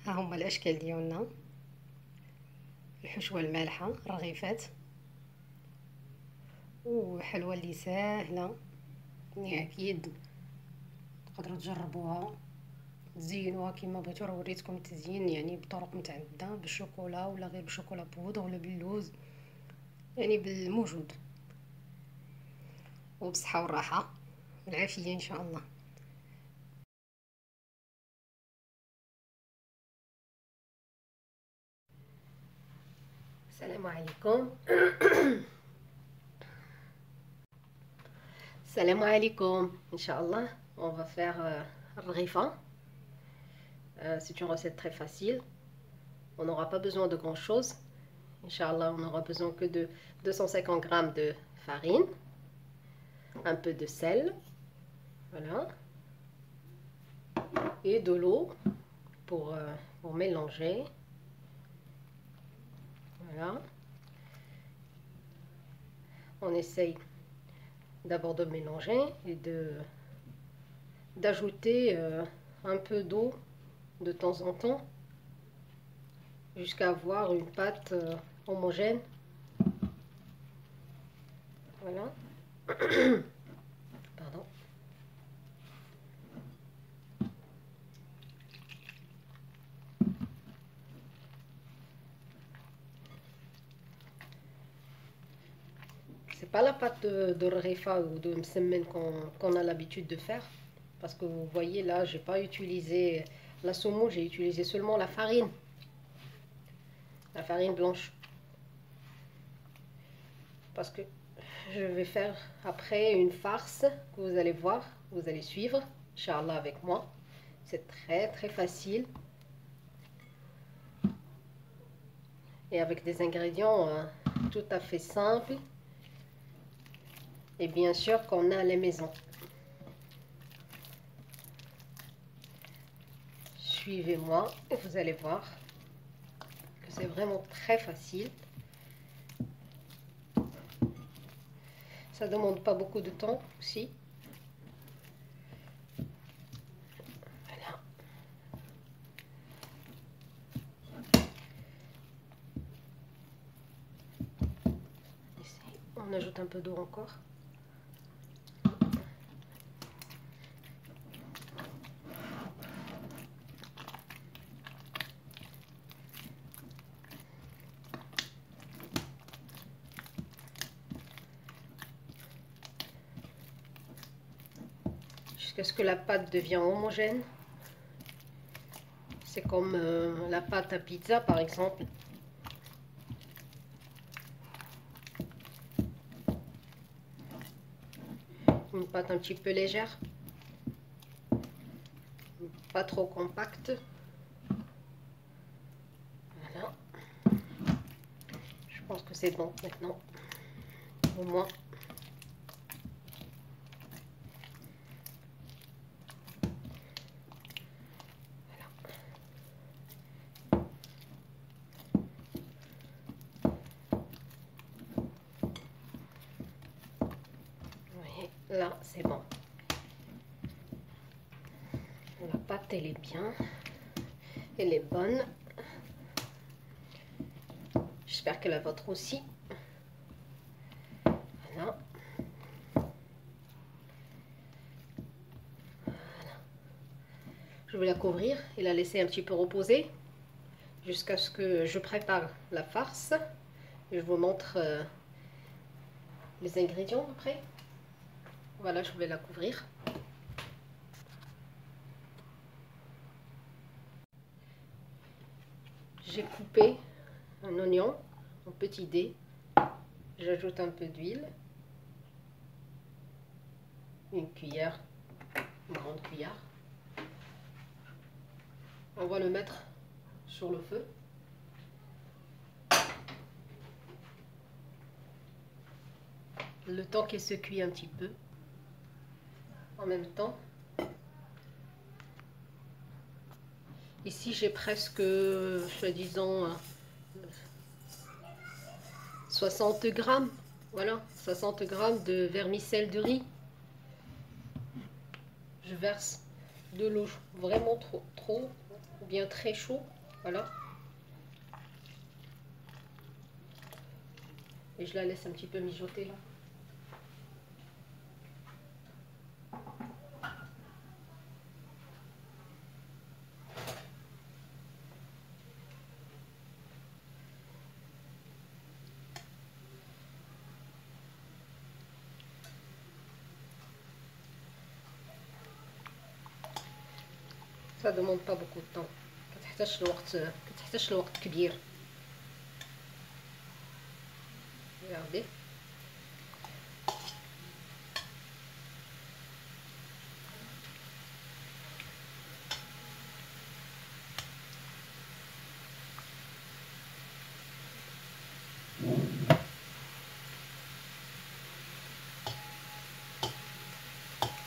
ها هما الاشكال ديالنا. الحشوه المالحه، رغيفات، وحلوه اللي ساهله، يعني اكيد تقدروا تجربوها، تزينوها كما بغيتو. راه وريتكم التزيين يعني بطرق متعدده، بالشوكولا ولا غير بالشوكولا بودر ولا باللوز، يعني بالموجود. وبصحه والراحه والعافيه ان شاء الله. السلام عليكم. السلام عليكم. Inch'Allah, on va faire الرغيفة. C'est une recette très facile. On n'aura pas besoin de grand chose. Inch'Allah, on n'aura besoin que de 250 g de farine, un peu de sel, voilà, et de l'eau pour mélanger. Voilà. On essaye d'abord de mélanger et d'ajouter un peu d'eau de temps en temps jusqu'à avoir une pâte homogène. Voilà. Pardon. C'est pas la pâte de Refa ou de msemen qu'on a l'habitude de faire, parce que vous voyez là, j'ai pas utilisé la semoule, j'ai utilisé seulement la farine blanche, parce que je vais faire après une farce que vous allez voir, vous allez suivre, Inch'Allah, avec moi. C'est très très facile et avec des ingrédients tout à fait simples et bien sûr qu'on a à la maison. Suivez-moi et vous allez voir que c'est vraiment très facile. Ça demande pas beaucoup de temps aussi. Voilà. Ici, on ajoute un peu d'eau encore. Jusqu'à ce que la pâte devienne homogène. C'est comme la pâte à pizza par exemple. Une pâte un petit peu légère, pas trop compacte. Voilà. Je pense que c'est bon maintenant, au moins. Là, c'est bon. La pâte, elle est bien. Elle est bonne. J'espère que la vôtre aussi. Voilà. Je vais la couvrir et la laisser un petit peu reposer jusqu'à ce que je prépare la farce. Je vous montre les ingrédients après. Voilà, je vais la couvrir. J'ai coupé un oignon en petits dés. J'ajoute un peu d'huile. Une cuillère, une grande cuillère. On va le mettre sur le feu. Le temps qu'il se cuit un petit peu. En même temps, ici j'ai presque, soi-disant, 60 grammes. Voilà, 60 grammes de vermicelle de riz. Je verse de l'eau vraiment trop, ou bien très chaud. Voilà. Et je la laisse un petit peu mijoter là. Ça demande pas beaucoup de temps. كتحتاجش الوقت كبير. Regardez.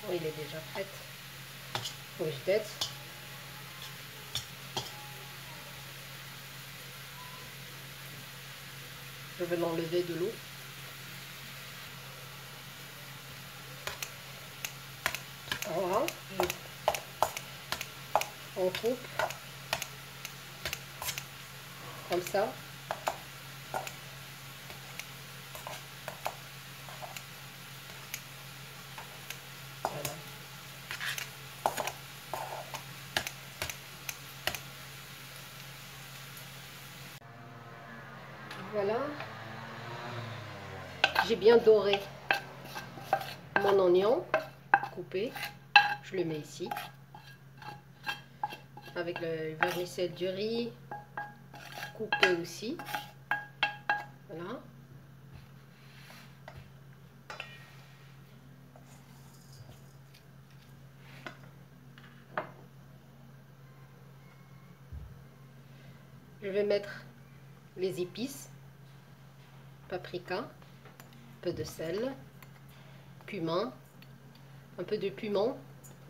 Oh, il est déjà prêt. وجدات. Je vais l'enlever de l'eau. Voilà. On coupe comme ça. Voilà. Voilà. J'ai bien doré mon oignon coupé. Je le mets ici. Avec le vermicelle du riz coupé aussi. Voilà. Je vais mettre les épices, paprika, un peu de sel, cumin, un peu de piment.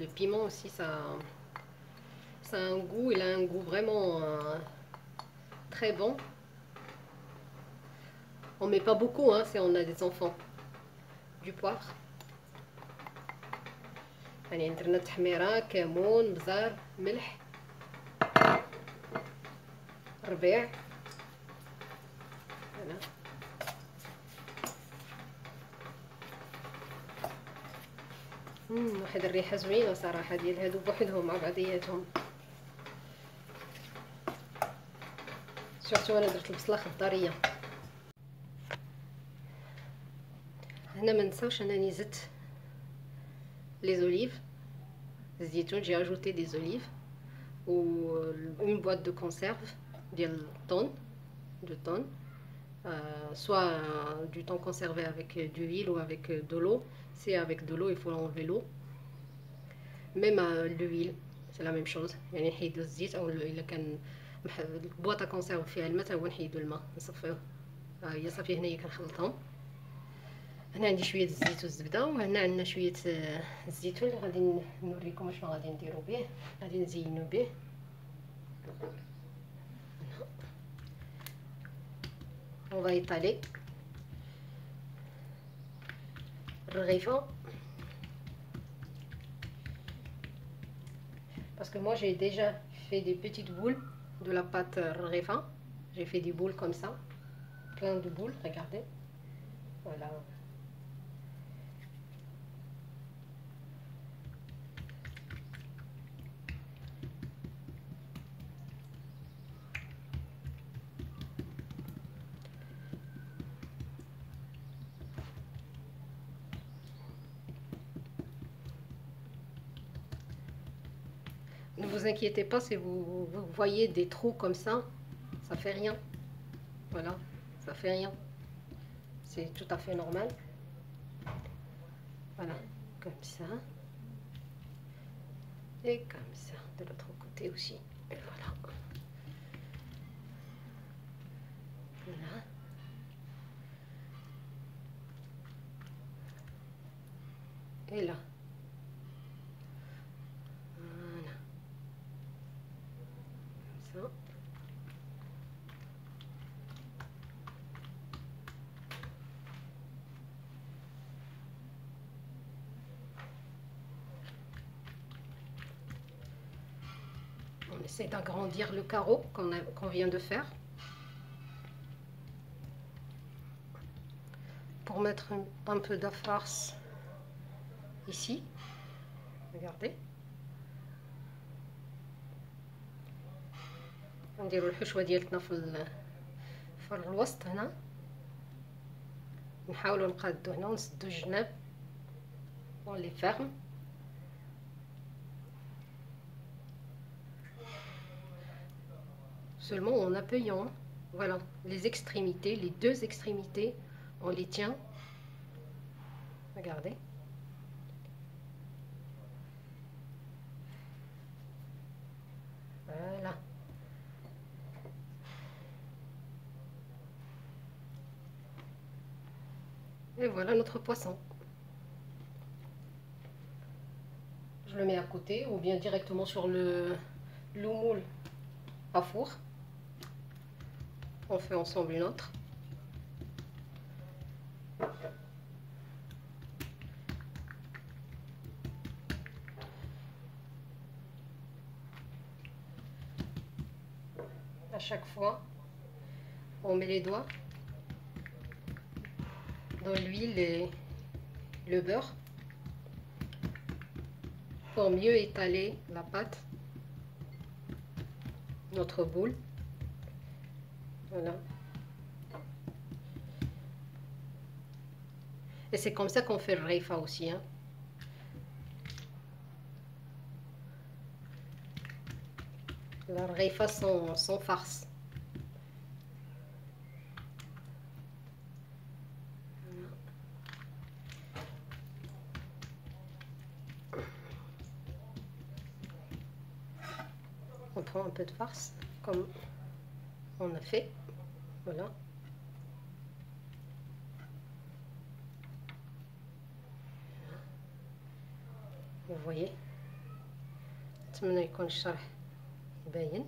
Le piment aussi, ça a un goût, il a un goût vraiment très bon. On met pas beaucoup, hein, si on a des enfants. Du poivre. يعني عندنا تحميرة كمون بزار ملح ربيع. voilà. واحد الريحة زوينة صراحة ديال هادو بوحدهم مع بعضياتهم. سورتو انا درت البصلة خضارية. هنا ما نساوش انني زدت لي زوليف الزيتون. جي اجوتي دي زوليف و اون بواط دو كونسيرف ديال الطون soit du thon conservé avec de l'huile ou avec de l'eau. Si avec de l'eau, il faut enlever l'eau. Même l'huile, c'est la même chose. يعني نحيدو الزيت او الا كان البواطه كونسيرف فيها الماء تا هو نحيدو الماء نصفيوه. هي صافي هنايا كنخلطهم. هنا عندي شويه الزيت والزبده وهنا عندنا شويه الزيتون اللي غادي نوريكم شنو غادي نديرو به. غادي نزينو به. On va étaler الرغيفة parce que moi j'ai déjà fait des petites boules de la pâte الرغيفة. J'ai fait des boules comme ça, plein de boules, regardez. Voilà. Ne vous inquiétez pas si vous voyez des trous comme ça fait rien. Voilà, ça fait rien. C'est tout à fait normal. Voilà, comme ça. Et comme ça, de l'autre côté aussi. Et voilà. Voilà. Et là. Voilà. Comme ça. On essaie d'agrandir le carreau qu'on vient de faire. Pour mettre un peu de farce ici. Regardez. نديرو الحشوه ديالتنا في الوسط هنا. نحاولوا نقادو هنا ونسدو الجناب on les ferme. Seulement en appuyant, voilà, les extrémités, les deux extrémités, on les tient. Regardez. Voilà. Et voilà notre poisson. Je le mets à côté ou bien directement sur le moule à four. On fait ensemble une autre. À chaque fois, on met les doigts dans l'huile et le beurre pour mieux étaler la pâte, notre boule. Voilà. Et c'est comme ça qu'on fait le reifa aussi, hein. La reifa sans farce. On prend un peu de farce, comme on a fait. Voilà. Vous voyez. نتمنى يكون الشرح باين.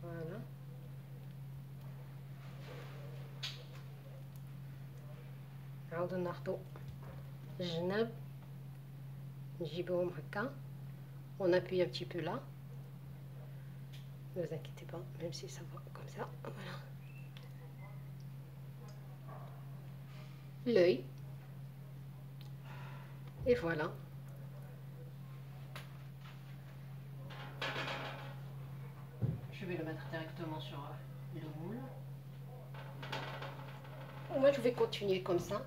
فوالا نعاودو ناخدو الجناب نجيبوهم هكا. On appuie un petit peu là. Ne vous inquiétez pas, même si ça va comme ça. Voilà. L'œil. Et voilà. Je vais le mettre directement sur le moule. Moi, je vais continuer comme ça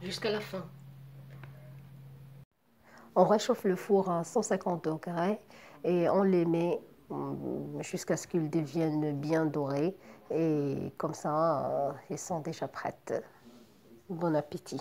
jusqu'à la fin. On réchauffe le four à 150 degrés et on les met jusqu'à ce qu'ils deviennent bien dorés. Et comme ça, ils sont déjà prêtes. Bon appétit.